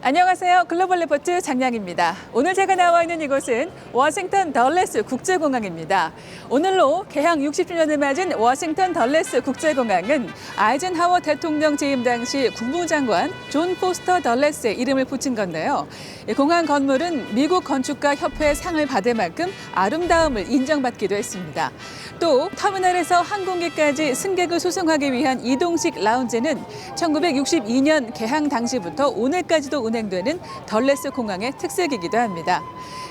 안녕하세요. 글로벌 리포트 장량입니다. 오늘 제가 나와 있는 이곳은 워싱턴 덜레스 국제공항입니다. 오늘로 개항 60주년을 맞은 워싱턴 덜레스 국제공항은 아이젠하워 대통령 재임 당시 국무장관 존 포스터 덜레스의 이름을 붙인 건데요. 공항 건물은 미국 건축가 협회 상을 받을 만큼 아름다움을 인정받기도 했습니다. 또 터미널에서 항공기까지 승객을 수송하기 위한 이동식 라운지는 1962년 개항 당시부터 오늘까지도 운행되는 덜레스 공항의 특색이기도 합니다.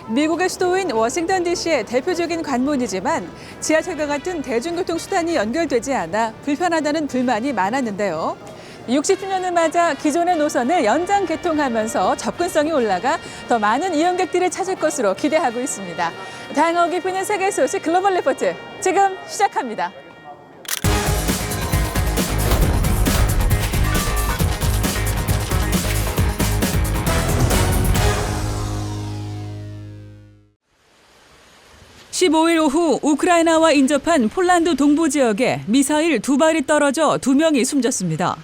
미국의 수도인 워싱턴 DC의 대표적인 관문이지만 지하철과 같은 대중교통 수단이 연결되지 않아 불편하다는 불만이 많았는데요. 60주년을 맞아 기존의 노선을 연장 개통하면서 접근성이 올라가 더 많은 이용객들을 찾을 것으로 기대하고 있습니다. 다양하고 깊이 있는 세계 소식 글로벌 리포트 지금 시작합니다. (15일) 오후 우크라이나와 인접한 폴란드 동부 지역에 미사일 2발이 떨어져 2명이 숨졌습니다.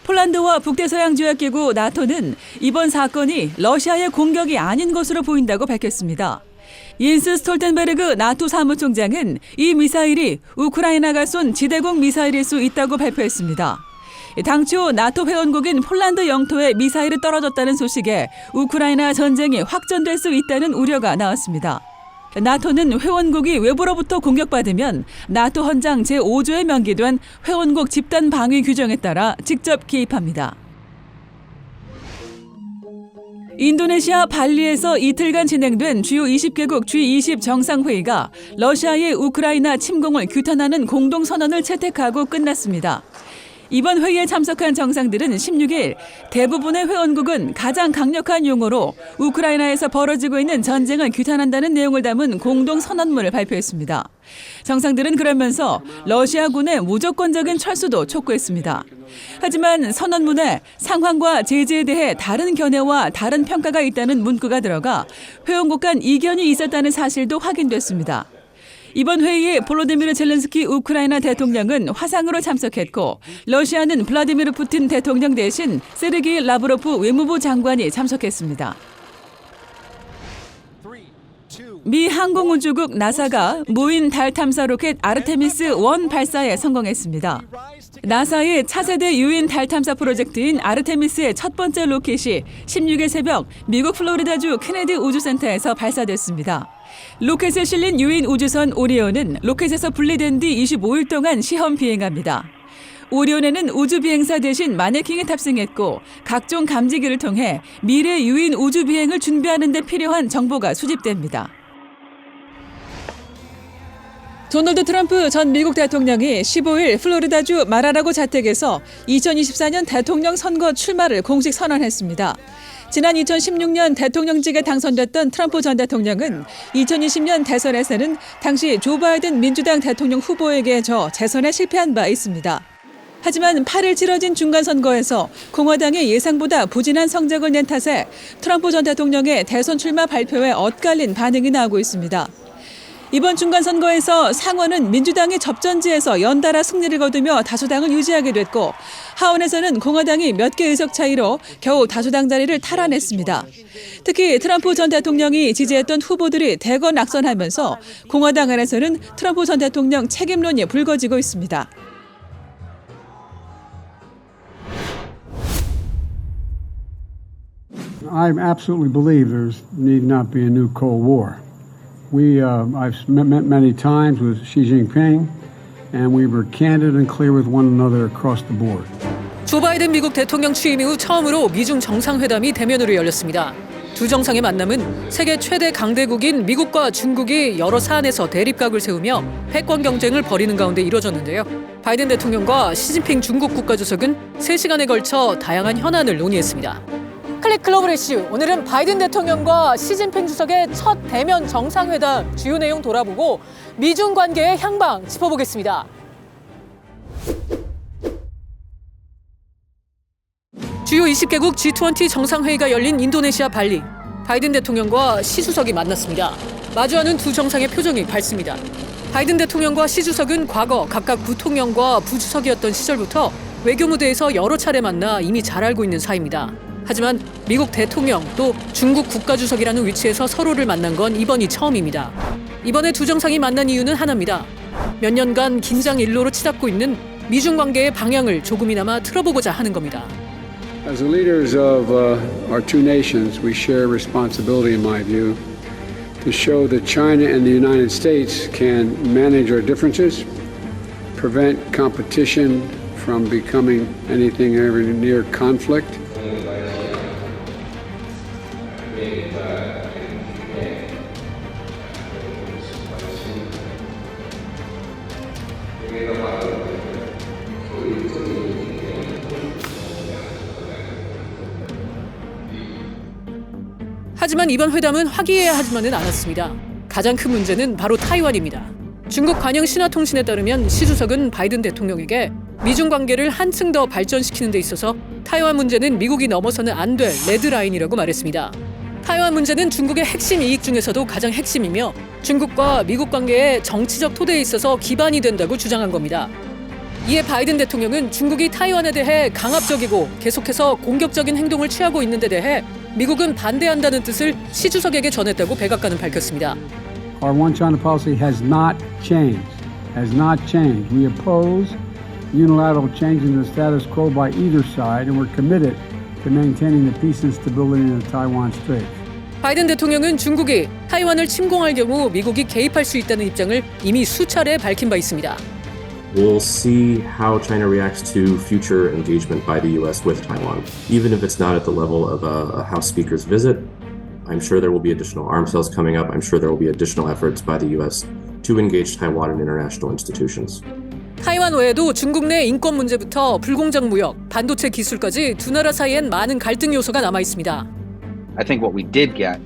폴란드와 북대서양조약기구 나토는 이번 사건이 러시아의 공격이 아닌 것으로 보인다고 밝혔습니다. 옌스 스톨텐베르그 나토 사무총장은 이 미사일이 우크라이나가 쏜 지대공 미사일일 수 있다고 발표했습니다. 당초 나토 회원국인 폴란드 영토에 미사일이 떨어졌다는 소식에 우크라이나 전쟁이 확전될 수 있다는 우려가 나왔습니다. 나토는 회원국이 외부로부터 공격받으면 나토 헌장 제5조에 명기된 회원국 집단 방위 규정에 따라 직접 개입합니다. 인도네시아 발리에서 이틀간 진행된 주요 20개국 G20 정상회의가 러시아의 우크라이나 침공을 규탄하는 공동선언을 채택하고 끝났습니다. 이번 회의에 참석한 정상들은 16일 대부분의 회원국은 가장 강력한 용어로 우크라이나에서 벌어지고 있는 전쟁을 규탄한다는 내용을 담은 공동선언문을 발표했습니다. 정상들은 그러면서 러시아군의 무조건적인 철수도 촉구했습니다. 하지만 선언문에 상황과 제재에 대해 다른 견해와 다른 평가가 있다는 문구가 들어가 회원국 간 이견이 있었다는 사실도 확인됐습니다. 이번 회의에 볼로디미르 젤렌스키 우크라이나 대통령은 화상으로 참석했고 러시아는 블라디미르 푸틴 대통령 대신 세르게이 라브로프 외무부 장관이 참석했습니다. 미 항공우주국 나사가 무인 달 탐사 로켓 아르테미스-1 발사에 성공했습니다. 나사의 차세대 유인 달 탐사 프로젝트인 아르테미스의 첫 번째 로켓이 16일 새벽 미국 플로리다주 케네디 우주센터에서 발사됐습니다. 로켓에 실린 유인 우주선 오리온은 로켓에서 분리된 뒤 25일 동안 시험 비행합니다. 오리온에는 우주 비행사 대신 마네킹에 탑승했고 각종 감지기를 통해 미래 유인 우주 비행을 준비하는 데 필요한 정보가 수집됩니다. 도널드 트럼프 전 미국 대통령이 15일 플로리다주 마라라고 자택에서 2024년 대통령 선거 출마를 공식 선언했습니다. 지난 2016년 대통령직에 당선됐던 트럼프 전 대통령은 2020년 대선에서는 당시 조 바이든 민주당 대통령 후보에게 져 재선에 실패한 바 있습니다. 하지만 8일 치러진 중간선거에서 공화당이 예상보다 부진한 성적을 낸 탓에 트럼프 전 대통령의 대선 출마 발표에 엇갈린 반응이 나오고 있습니다. 이번 중간선거에서 상원은 민주당이 접전지에서 연달아 승리를 거두며 다수당을 유지하게 됐고 하원에서는 공화당이 몇 개 의석 차이로 겨우 다수당 자리를 탈환했습니다. 특히 트럼프 전 대통령이 지지했던 후보들이 대거 낙선하면서 공화당 안에서는 트럼프 전 대통령 책임론이 불거지고 있습니다. I absolutely believe there need not be a new Cold War. I've met many times with Xi Jinping, and we were candid and clear with one another across the board. 조 바이든 미국 대통령 취임 이후 처음으로 미중 정상회담이 대면으로 열렸습니다. 두 정상의 만남은 세계 최대 강대국인 미국과 중국이 여러 사안에서 대립각을 세우며 패권 경쟁을 벌이는 가운데 이뤄졌는데요. 바이든 대통령과 시진핑 중국 국가주석은 3시간에 걸쳐 다양한 현안을 논의했습니다. 클릭 글로벌 이슈, 오늘은 바이든 대통령과 시진핑 주석의 첫 대면 정상회담 주요 내용 돌아보고 미중 관계의 향방 짚어보겠습니다. 주요 20개국 G20 정상회의가 열린 인도네시아 발리. 바이든 대통령과 시 주석이 만났습니다. 마주하는 두 정상의 표정이 밝습니다. 바이든 대통령과 시 주석은 과거 각각 부통령과 부주석이었던 시절부터 외교 무대에서 여러 차례 만나 이미 잘 알고 있는 사이입니다. 하지만 미국 대통령 또 중국 국가주석이라는 위치에서 서로를 만난 건 이번이 처음입니다. 이번에 두 정상이 만난 이유는 하나입니다. 몇 년간 긴장 일로로 치닫고 있는 미중 관계의 방향을 조금이나마 틀어보고자 하는 겁니다. As the leaders of our two nations, we share responsibility, in my view, to show that China and the United States can manage our differences, prevent competition from becoming anything ever near conflict. 하지만 이번 회담은 화기애애하지만은 않았습니다. 가장 큰 문제는 바로 타이완입니다. 중국 관영 신화통신에 따르면 시 주석은 바이든 대통령에게 미중 관계를 한층 더 발전시키는 데 있어서 타이완 문제는 미국이 넘어서는 안 될 레드라인이라고 말했습니다. 타이완 문제는 중국의 핵심 이익 중에서도 가장 핵심이며 중국과 미국 관계의 정치적 토대에 있어서 기반이 된다고 주장한 겁니다. 이에 바이든 대통령은 중국이 타이완에 대해 강압적이고 계속해서 공격적인 행동을 취하고 있는 데 대해 미국은 반대한다는 뜻을 시 주석에게 전했다고 백악관은 밝혔습니다. Our one China policy has not changed. Has not changed. We oppose unilateral change in the status quo by either side, and we're committed to maintaining the peace and stability in the Taiwan Strait. 바이든 대통령은 중국이 타이완을 침공할 경우 미국이 개입할 수 있다는 입장을 이미 수차례 밝힌 바 있습니다. We'll see how China reacts to future engagement by the U.S. with Taiwan. Even if it's not at the level of a House Speaker's visit, I'm sure there will be additional arms sales coming up. I'm sure there will be additional efforts by the U.S. to engage Taiwan in international institutions. 타이완 외에도 중국 내 인권 문제부터 불공정 무역, 반도체 기술까지 두 나라 사이엔 많은 갈등 요소가 남아 있습니다. I think what we did get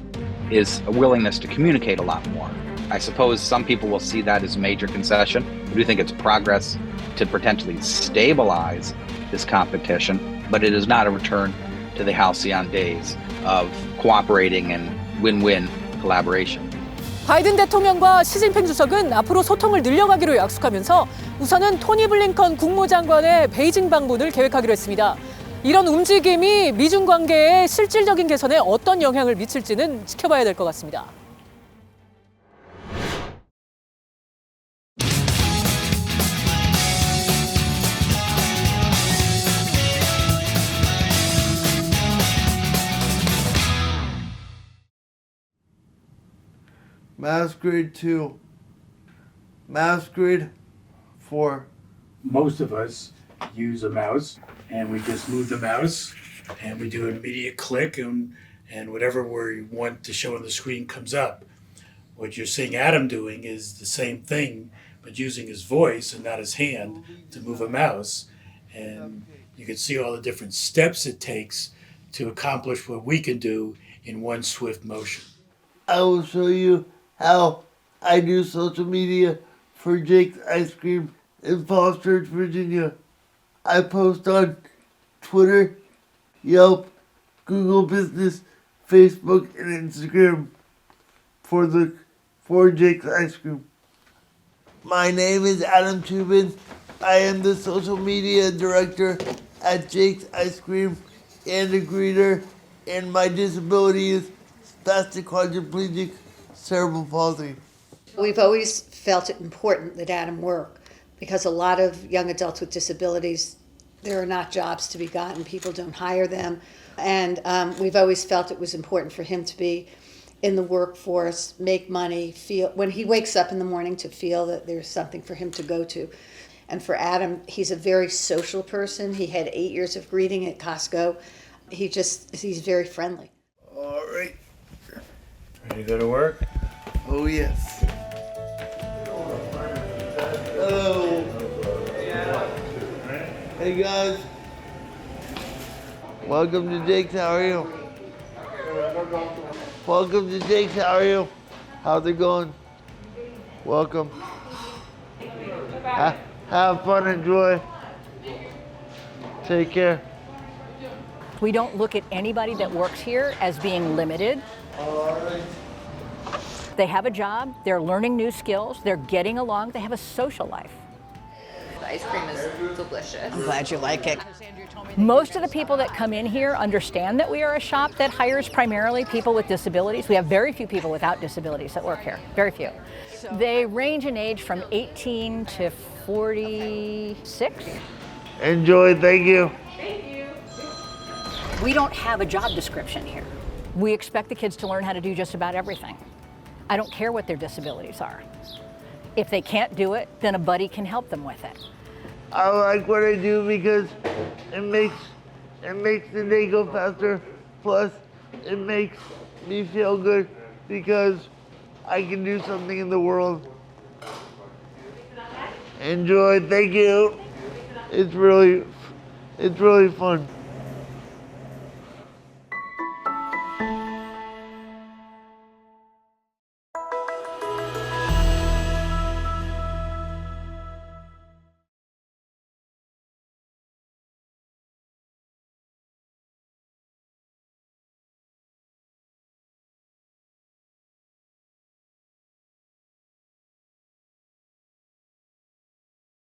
is a willingness to communicate a lot more. I suppose some people will see that as a major concession. I do think it's progress to potentially stabilize this competition, but it is not a return to the halcyon days of cooperating and win-win collaboration. 바이든 대통령과 시진핑 주석은 앞으로 소통을 늘려가기로 약속하면서 우선은 토니 블링컨 국무장관의 베이징 방문을 계획하기로 했습니다. 이런 움직임이 미중 관계의 실질적인 개선에 어떤 영향을 미칠지는 지켜봐야 될 것 같습니다. Mouse grid 2. Mouse grid 4. Most of us use a mouse and we just move the mouse and we do an immediate click and whatever we want to show on the screen comes up. What you're seeing Adam doing is the same thing but using his voice and not his hand to move a mouse, and you can see all the different steps it takes to accomplish what we can do in one swift motion. I will show you how I do social media for Jake's Ice Cream in Falls Church, Virginia. I post on Twitter, Yelp, Google Business, Facebook, and Instagram for Jake's Ice Cream. My name is Adam Tubin. I am the social media director at Jake's Ice Cream and a greeter, and my disability is spastic quadriplegic cerebral palsy. We've always felt it important that Adam work because a lot of young adults with disabilities, there are not jobs to be gotten, people don't hire them, and we've always felt it was important for him to be in the workforce, make money, feel when he wakes up in the morning to feel that there's something for him to go to. And for Adam, he's a very social person. He had 8 years of greeting at Costco. He's very friendly. All right. Ready to go to work? Oh, yes. Hello. Hey, guys. Welcome to Jake's. How are you? Welcome to Jake's. How are you? How's it going? Welcome. Have fun, enjoy. Take care. We don't look at anybody that works here as being limited. They have a job, they're learning new skills, they're getting along, they have a social life. ice cream is delicious. I'm glad you like it. Most of the people that come in here understand that we are a shop that hires primarily people with disabilities. We have very few people without disabilities that work here, very few. They range in age from 18 to 46. Enjoy, thank you. We don't have a job description here. We expect the kids to learn how to do just about everything. I don't care what their disabilities are. If they can't do it, then a buddy can help them with it. I like what I do because it makes the day go faster. Plus, it makes me feel good because I can do something in the world. Enjoy, thank you. It's really fun.